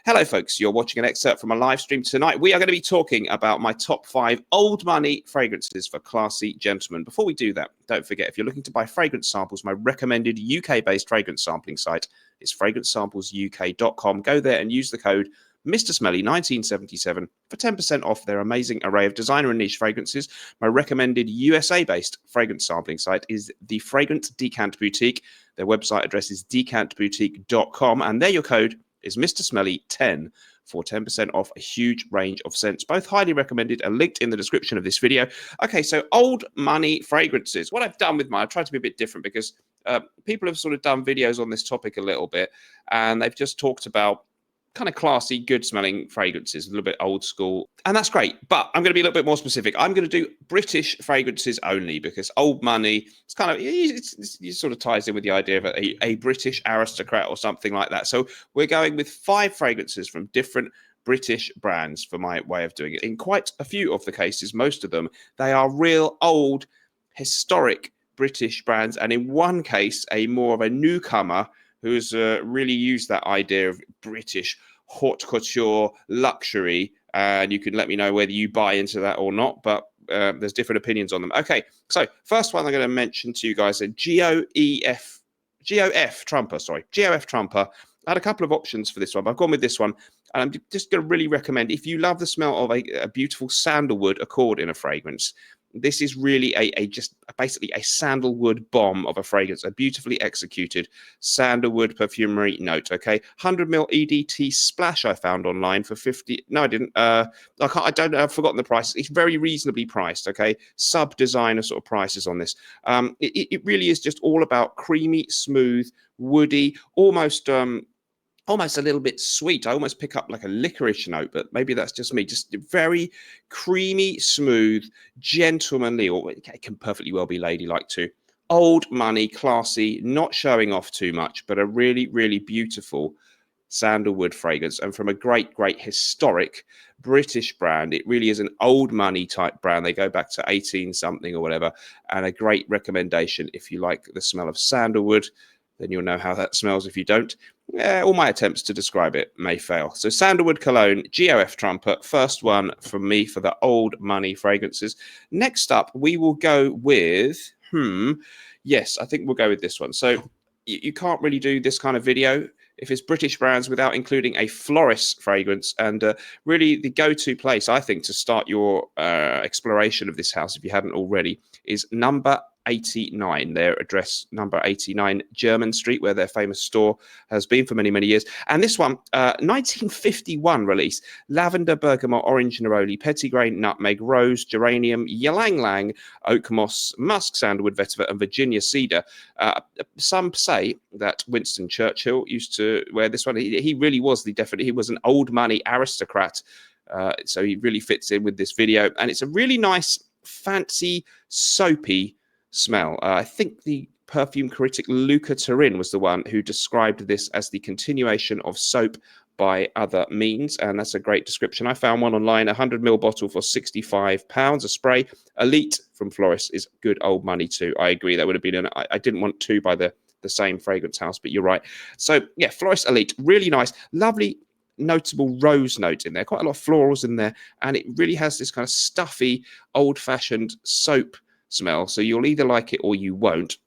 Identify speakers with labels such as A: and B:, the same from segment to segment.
A: Hello, folks. You're watching an excerpt from a live stream tonight. We are going to be talking about my top 5 old money fragrances for classy gentlemen. Before we do that, don't forget, if you're looking to buy fragrance samples, my recommended UK-based fragrance sampling site is fragrancesamplesuk.com. Go there and use the code Mr. Smelly 1977 for 10% off their amazing array of designer and niche fragrances. My recommended USA-based fragrance sampling site is the Fragrance Decant Boutique. Their website address is decantboutique.com, and there your code is Mr. Smelly 10 for 10% off a huge range of scents. Both highly recommended and linked in the description of this video. Okay, so old money fragrances. What I've done with mine, I've tried to be a bit different because people have sort of done videos on this topic a little bit, and they've just talked about kind of classy, good smelling fragrances, a little bit old school. And that's great. But I'm going to be a little bit more specific. I'm going to do British fragrances only because old money, it's kind of, it sort of ties in with the idea of a British aristocrat or something like that. So we're going with 5 fragrances from different British brands for my way of doing it. In quite a few of the cases, most of them, they are real old, historic British brands. And in one case, a more of a newcomer who's really used that idea of British haute couture luxury. And you can let me know whether you buy into that or not, but there's different opinions on them. Okay, so first one I'm going to mention to you guys, a GOF Trumper. I had a couple of options for this one, but I've gone with this one. And I'm just going to really recommend, if you love the smell of a beautiful sandalwood accord in a fragrance, this is really basically a sandalwood bomb of a fragrance, a beautifully executed sandalwood perfumery note. Okay, 100ml EDT splash I found online for 50. No, I didn't. I've forgotten the price. It's very reasonably priced. Okay, sub designer sort of prices on this. It really is just all about creamy, smooth, woody, almost a little bit sweet. I almost pick up like a licorice note, but maybe that's just me. Just very creamy, smooth, gentlemanly, or it can perfectly well be ladylike too. Old money, classy, not showing off too much, but a really, really beautiful sandalwood fragrance. And from a great, great historic British brand, it really is an old money type brand. They go back to 18 something or whatever, and a great recommendation if you like the smell of sandalwood. Then you'll know how that smells. If you don't, all my attempts to describe it may fail. So sandalwood cologne, GOF Trumpet, first one from me for the old money fragrances. Next up, we will go with, yes, I think we'll go with this one. So you can't really do this kind of video if it's British brands without including a Flores fragrance. And really the go-to place, I think, to start your exploration of this house, if you hadn't already, is number 89, their address, number 89 German Street, where their famous store has been for many, many years. And this one, 1951 release, lavender, bergamot, orange neroli, petitgrain, nutmeg, rose, geranium, ylang ylang, oak moss, musk, sandalwood, vetiver, and Virginia cedar. Some say that Winston Churchill used to wear this one. He really was he was an old money aristocrat. So he really fits in with this video. And it's a really nice, fancy, soapy smell. I think the perfume critic Luca Turin was the one who described this as the continuation of soap by other means, and that's a great description. I found one online, 100ml bottle for £65 a spray. Elite from Flores is good old money too. I agree, that would have been I didn't want two by the same fragrance house, but you're right. So yeah, Flores Elite, really nice, lovely, notable rose note in there, quite a lot of florals in there, and it really has this kind of stuffy, old-fashioned soap smell. So you'll either like it or you won't.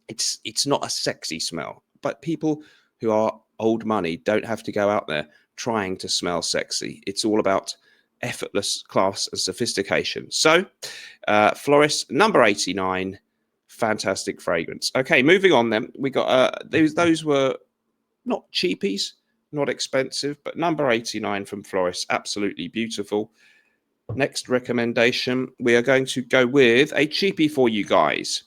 A: It's not a sexy smell, but people who are old money don't have to go out there trying to smell sexy. It's all about effortless class and sophistication. So Flores number 89, fantastic fragrance. Okay, moving on then. We got those were not cheapies, not expensive, but number 89 from Flores, absolutely beautiful. Next recommendation, we are going to go with a cheapie for you guys.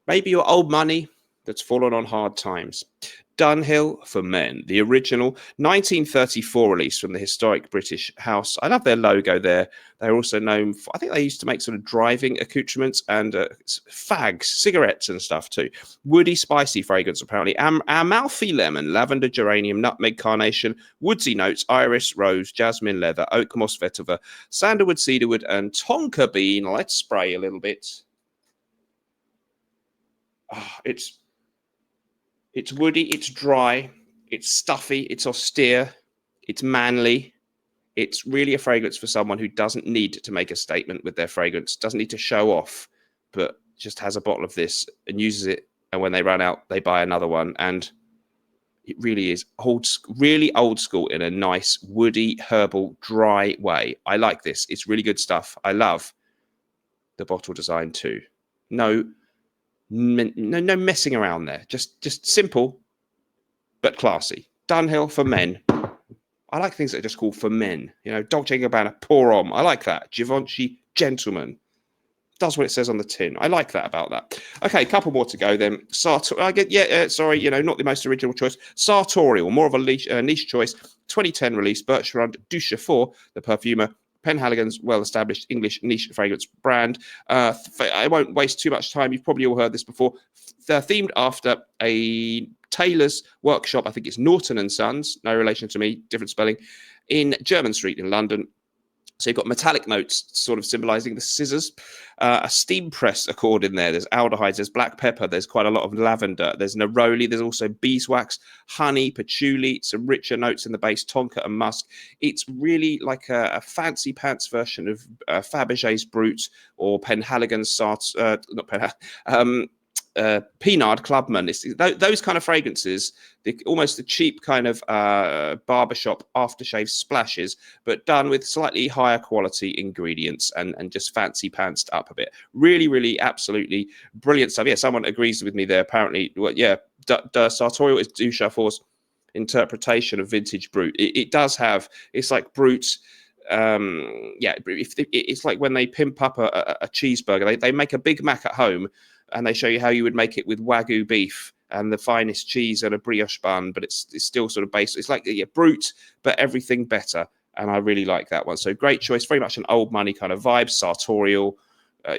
A: Maybe your old money that's fallen on hard times. Dunhill for Men, the original 1934 release from the historic British house. I love their logo there. They're also known for, I think they used to make sort of driving accoutrements and fags, cigarettes and stuff too. Woody, spicy fragrance apparently. Amalfi lemon, lavender, geranium, nutmeg, carnation, woodsy notes, iris, rose, jasmine, leather, oak moss, vetiver, sandalwood, cedarwood, and tonka bean. Let's spray a little bit. Oh, it's woody, it's dry, it's stuffy, it's austere, It's manly. It's really a fragrance for someone who doesn't need to make a statement with their fragrance, doesn't need to show off, but just has a bottle of this and uses it. And when they run out, they buy another one. And it really is really old school in a nice, woody, herbal, dry way. I like this. It's really good stuff. I love the bottle design too. No messing around there. Just simple, but classy. Dunhill for men. I like things that are just called for men. You know, Dolce & Gabbana, pour on. I like that. Givenchy, gentleman. Does what it says on the tin. I like that about that. Okay, a couple more to go then. Sorry, not the most original choice. Sartorial, more of a niche choice. 2010 release, Bertrand Duchefort, the perfumer. Penhaligon's well-established English niche fragrance brand. I won't waste too much time. You've probably all heard this before. They're themed after a tailor's workshop. I think it's Norton & Sons, no relation to me, different spelling, in Jermyn Street in London. So you've got metallic notes sort of symbolizing the scissors, a steam press accord in there. There's aldehydes, there's black pepper, there's quite a lot of lavender, there's neroli, there's also beeswax, honey, patchouli, some richer notes in the base, tonka and musk. It's really like a fancy pants version of Fabergé's Brut or Penhaligon's Pinard Clubman. It's those kind of fragrances, almost the cheap kind of barbershop aftershave splashes, but done with slightly higher quality ingredients and just fancy pantsed up a bit. Really, really, absolutely brilliant stuff. Yeah, someone agrees with me there. Apparently, Sartorial is Duchefort's interpretation of vintage Brut. It does have, it's like Brut. It's like when they pimp up a cheeseburger, they make a Big Mac at home and they show you how you would make it with Wagyu beef and the finest cheese and a brioche bun, but it's still sort of basic. It's like Brut, but everything better. And I really like that one. So great choice, very much an old money kind of vibe. Sartorial.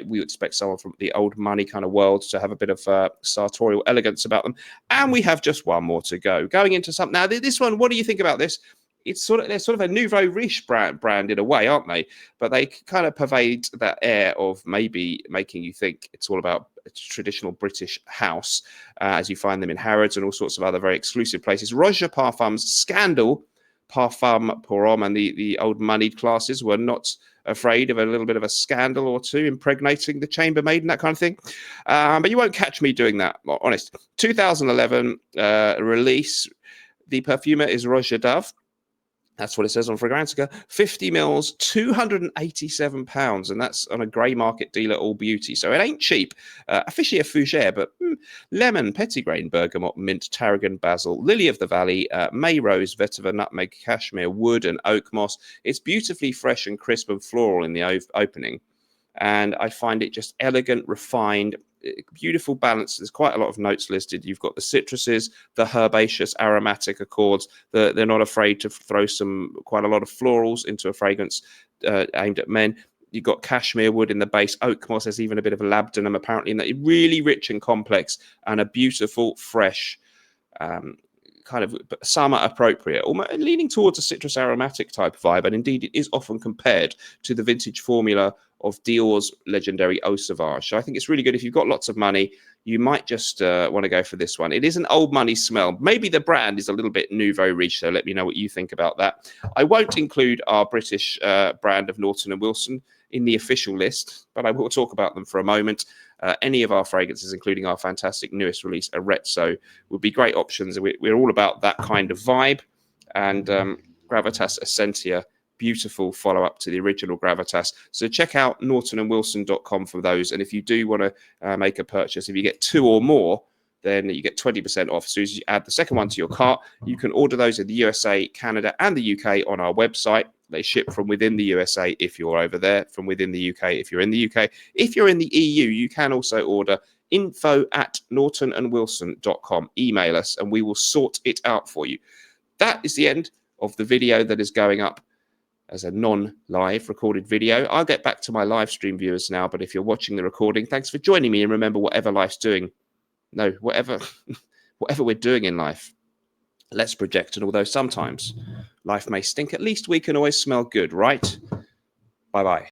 A: We expect someone from the old money kind of world to have a bit of sartorial elegance about them. And we have just one more to go. Going into something now. This one, what do you think about this? They're sort of a nouveau riche brand in a way, aren't they? But they kind of pervade that air of maybe making you think it's all about a traditional British house, as you find them in Harrods and all sorts of other very exclusive places. Roger Parfum's Scandal, Parfum pour homme, and the old moneyed classes were not afraid of a little bit of a scandal or two, impregnating the chambermaid and that kind of thing. But you won't catch me doing that, honest. 2011 release. The perfumer is Roger Dove. That's what it says on Fragrantica. 50 mils, £287, and that's on a grey market deal at All Beauty. So it ain't cheap. Officially a fougere, but lemon, petitgrain, bergamot, mint, tarragon, basil, lily of the valley, may rose, vetiver, nutmeg, cashmere, wood, and oak moss. It's beautifully fresh and crisp and floral in the opening. And I find it just elegant, refined, beautiful balance. There's quite a lot of notes listed. You've got the citruses, the herbaceous aromatic accords. They're not afraid to throw quite a lot of florals into a fragrance aimed at men. You've got cashmere wood in the base, oak moss. There's even a bit of labdanum apparently in that. Really rich and complex, and a beautiful, fresh, kind of summer appropriate, almost leaning towards a citrus aromatic type vibe. And indeed, it is often compared to the vintage formula of Dior's legendary Eau Sauvage. So I think it's really good. If you've got lots of money, you might just want to go for this one. It is an old money smell. Maybe the brand is a little bit nouveau riche, so let me know what you think about that. I won't include our British brand of Norton & Wilson in the official list, but I will talk about them for a moment. Any of our fragrances, including our fantastic newest release, Arezzo, would be great options. We're all about that kind of vibe. And Gravitas Essentia, beautiful follow-up to the original Gravitas. So check out nortonandwilson.com for those. And if you do want to make a purchase, if you get two or more, then you get 20% off. As soon as you add the second one to your cart, you can order those in the USA, Canada, and the UK on our website. They ship from within the USA if you're over there, from within the UK if you're in the UK. If you're in the EU, you can also order info@nortonandwilson.com. Email us and we will sort it out for you. That is the end of the video that is going up as a non-live recorded video. I'll get back to my live stream viewers now, but if you're watching the recording, thanks for joining me. And remember, whatever life's doing, whatever we're doing in life, let's project. And although sometimes life may stink, at least we can always smell good, right? Bye-bye.